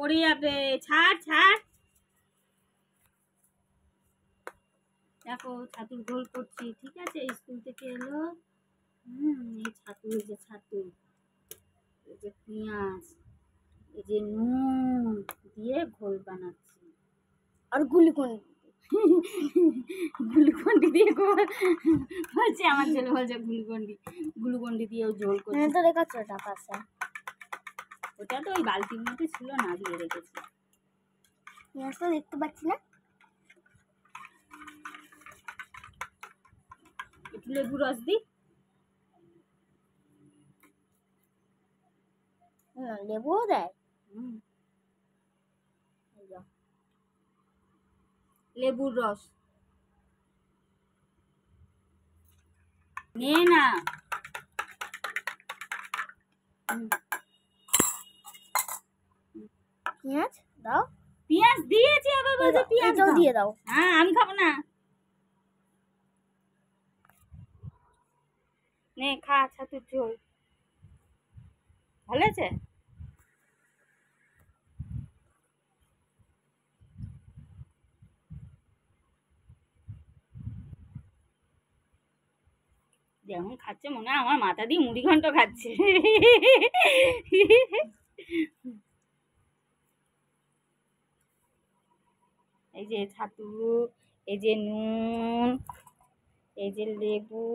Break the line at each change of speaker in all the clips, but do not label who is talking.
পড়ে যাবে, ছাড় ছাড়। দেখো ছাতুর ঘোল করছি, ঠিক আছে? স্কুল থেকে এলো। এই ছাতু, এই যে ছাতু, এই যে পেঁয়াজ, এই যে নুন দিয়ে ঘোল বানাচ্ছি।
আর গ্লুকন
গ্লুকন্ডি দিয়ে বলছে আমার ছেলে, বলছে গ্লুকন্ডি দিয়ে ঝোল করছি।
তো দেখাচ্ছ ওটা পাশে,
ওটা তো ওই বালতির মধ্যে ছিল না, দিয়ে রেখেছি।
পেঁয়াজ তো দেখতে পাচ্ছি না।
একটু লেবু রস দিই।
লেবুও দেয়।
লেবুর রস নে না।
পেঁয়াজ দাও।
পেঁয়াজ দিয়েছি, আবার বলছে পেঁয়াজ
দিয়ে দাও।
হ্যাঁ, আমি খাবো না। নে খা ছাতুর ঝোল। ভালো আছে? যেমন খাচ্ছে মনে হয় আমার মাথা দিয়ে মুড়ি ঘন্ট খাচ্ছে। এই যে ছাতু, এই যে নুন, এই যে লেবু,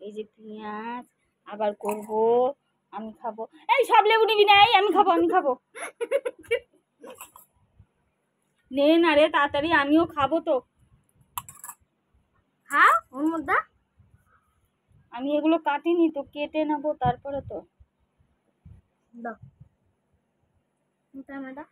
এই যে পেঁয়াজ, আবার করব। আমি খাবো। এই সব লেবু নিবি না, এই আমি খাবো, আমি খাবো। নে না রে তাড়াতাড়ি, আমিও খাবো তো।
হ্যাঁ ওর মধ্যে
আমি এগুলো কাটিনি তো, কেটে নেবো তারপরে তো।
দাও টমেটো।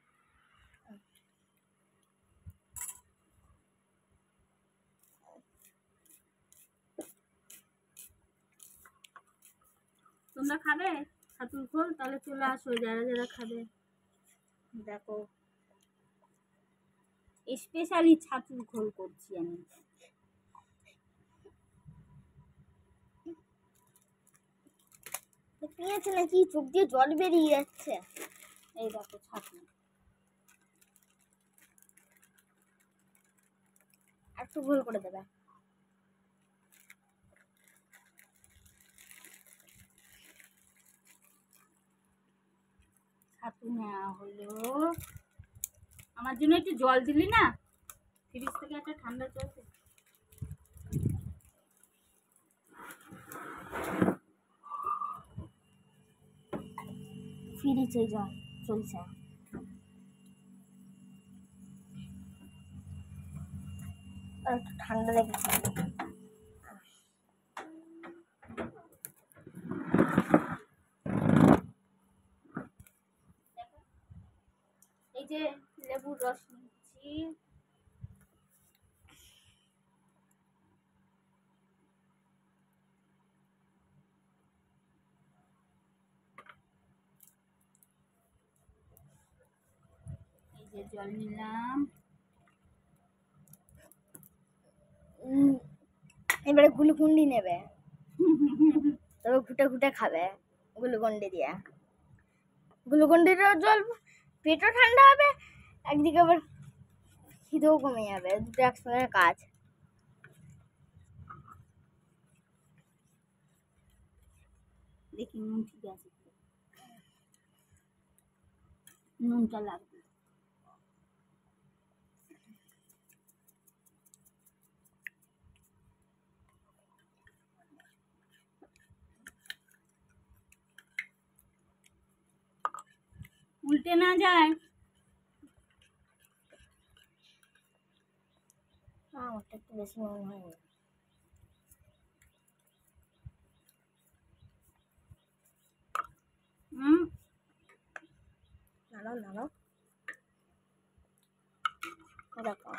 তোমরা খাবে ছাতুর ঘোল? তাহলে চলে আসো যারা যারা খাবে। দেখো স্পেশালি ছাতুর ঘোল করছি আমি।
পেঁয়াজ নাকি চোখ দিয়ে জল বেরিয়ে যাচ্ছে।
এই দেখো ছাতু।
একটু ঘোল করে দেবে।
ছাতু নেওয়া হলো। আমার জন্য একটু জল দিলি না? ফ্রিজ থেকে একটা ঠান্ডা জল দে।
ফ্রিজে জল চলছে। আর একটু ঠান্ডা লেগেছে।
এই যে লেবুর রস নিচ্ছি। এই যে জল নিলাম।
এবারে গ্লুকন্ডি নেবে, তবে ঘুটে ঘুটে খাবে গ্লুকন্ডি দিয়ে। গ্লুকন্ডির জল পেটও ঠান্ডা হবে, একদিকে আবার খিদেও কমে যাবে, দুটো একসঙ্গে কাজ।
দেখি নুন ঠিক আছে, নুনটা লাগবে। উল্টে না যায়।
ওটা একটু বেশি মনে হয়। নাড়াও নাড়াও, দেখো।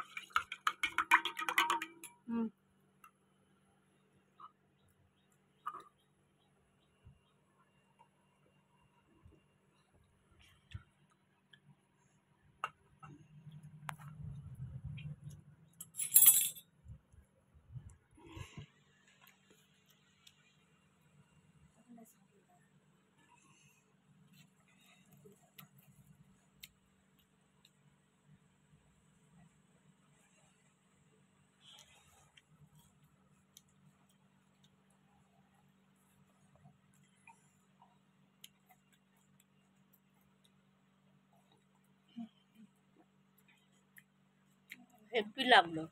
হেব্বি লাগলো।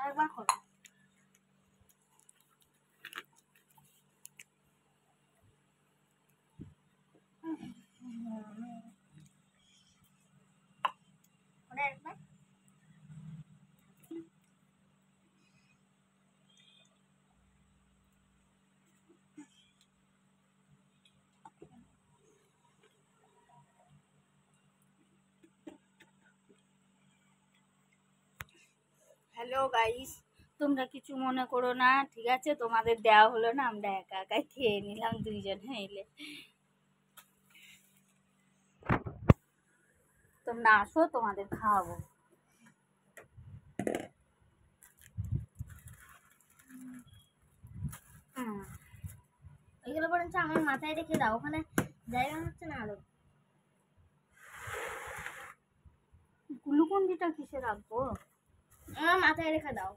আরেকবার করো। একবার
হ্যালো গাইস, তোমরা কিছু মনে করো না, ঠিক আছে? তোমাদের দেওয়া হলো না, আমরা একা একাই খেয়ে নিলাম দুইজনে মিলে। তোমরা আসো, তোমাদের খাওয়াবো।
এগুলো বরঞ্চ আমার মাথায় রেখে দাও, ওখানে জায়গা হচ্ছে না আরো।
গ্লুকন্ডিটা কিসে রাখবো?
আমার মাথায় রেখে দাও,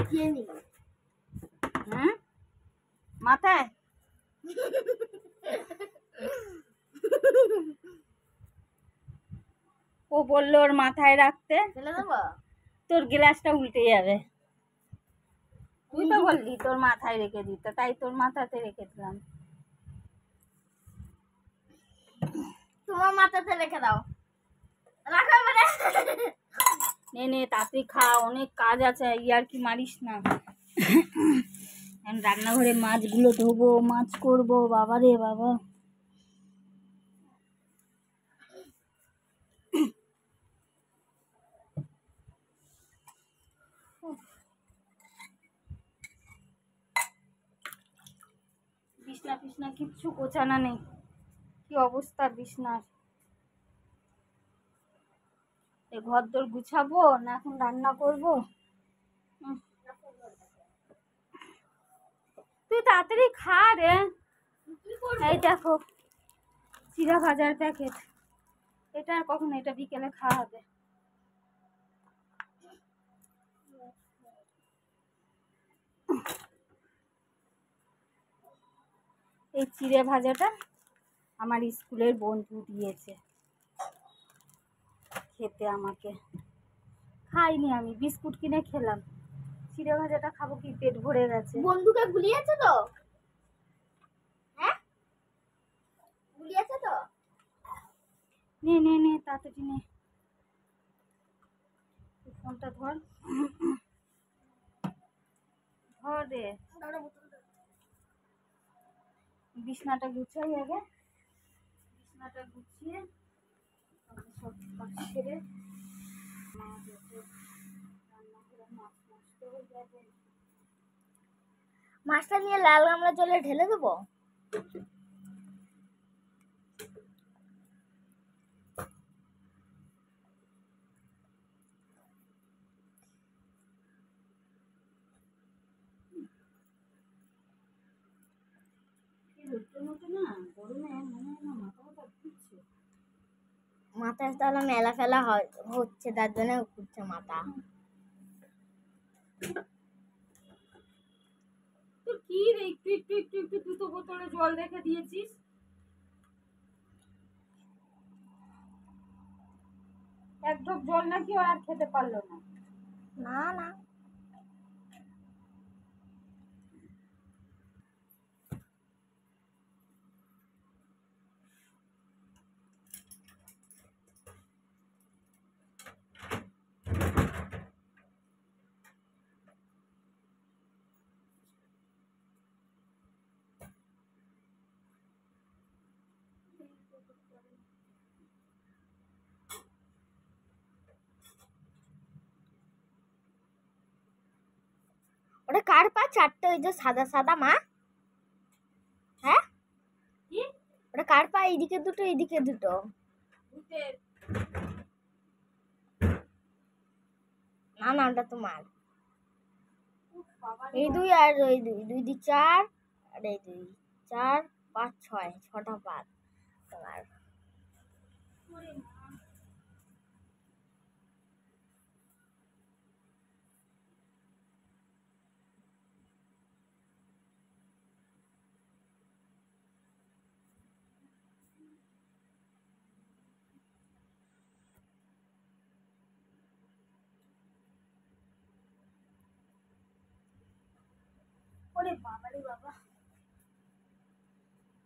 খেয়ে নিব।
হুম, মাথায়? ও বললো ওর মাথায় রাখতে।
ফেলে দেবো?
তোর গ্লাসটা উল্টে যাবে। তুই তো বললি তোর মাথায় রেখে দিতে, তাই তোর মাথাতে রেখে দিলাম।
তোমার মাথাতে রেখে দাও, রাখো মানে।
নে নে তাড়াতাড়ি খা, অনেক কাজ আছে, ইয়ার কি মারিস না। এখন রান্নাঘরে মাছগুলো ধোবো, মাছ করবো, বাবা রে বাবা। বিছনা ফিছনা কিচ্ছু গোছানো নেই, কি অবস্থা বিছনার। এ ঘর দোর গুছাবো না এখন রান্না করবো? তুই তাড়াতাড়ি খা রে। এই দেখো চিড়া ভাজার প্যাকেট, এটা আর কখন, এটা বিকেলে খাওয়া হবে। এই চিড়ে ভাজাটা আমার স্কুলের বন্ধু দিয়েছে খেতে, আমাকে খাইনি, আমি বিস্কুট কিনে খেলাম। চিড়ে ভাজাটা খাবো কি, পেট ভরে গেছে।
বন্ধুকে গুলিয়েছে তো? হ্যাঁ, গুলিয়েছে তো?
নে নে নে তাড়াতাড়ি নে, ফোনটা ধর, ধর রে। বিছনাটা গুছাই আগে, বিছনাটা গুছিয়ে সব কাজ সেরে রান্নাঘরে মাছ নষ্ট হয়ে যাবে।
মাছটা নিয়ে লাল গামলা জলে ঢেলে দেবো। মাথায় তাহলে মেলা ফেলা হচ্ছে, তার জন্য ঘুরছে মাথা।
তোর কি রে, একটু একটু একটু একটু দুটো বোতলে জল রেখে দিয়েছিস। এক ঢোক জল নাকি ও আর খেতে পারলো না।
না না, ওটা কার পা? চারটে ওই যে সাদা সাদা মা, হ্যাঁ
কি?
ওটা কার পা? এইদিকে দুটো, এইদিকে দুটো।
ভূতের।
না না, ওটা তোমার।
উফ বাবা রে
এই দুই আর ওই দুই, দুই দুই চার, আর এই দুই চার পাঁচ ছয়, ছটা পাত তোমার।
ওরে মা। ওরে বাবা রে বাবা,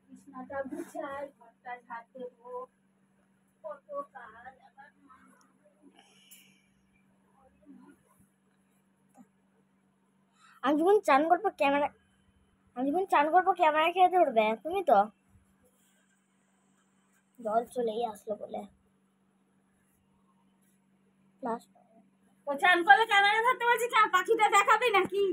বিছনাটা গুছাই, ঘরটা ঝাড় দেবো, কত কাজ আবার।
আমি যখন চান করবো ক্যামেরা খেয়ে ধরবে তুমি তো। জল চলেই আসলো বলে
ও চান করলে ক্যামেরা ধরতে বলছি, পাখিটা দেখাবে নাকি?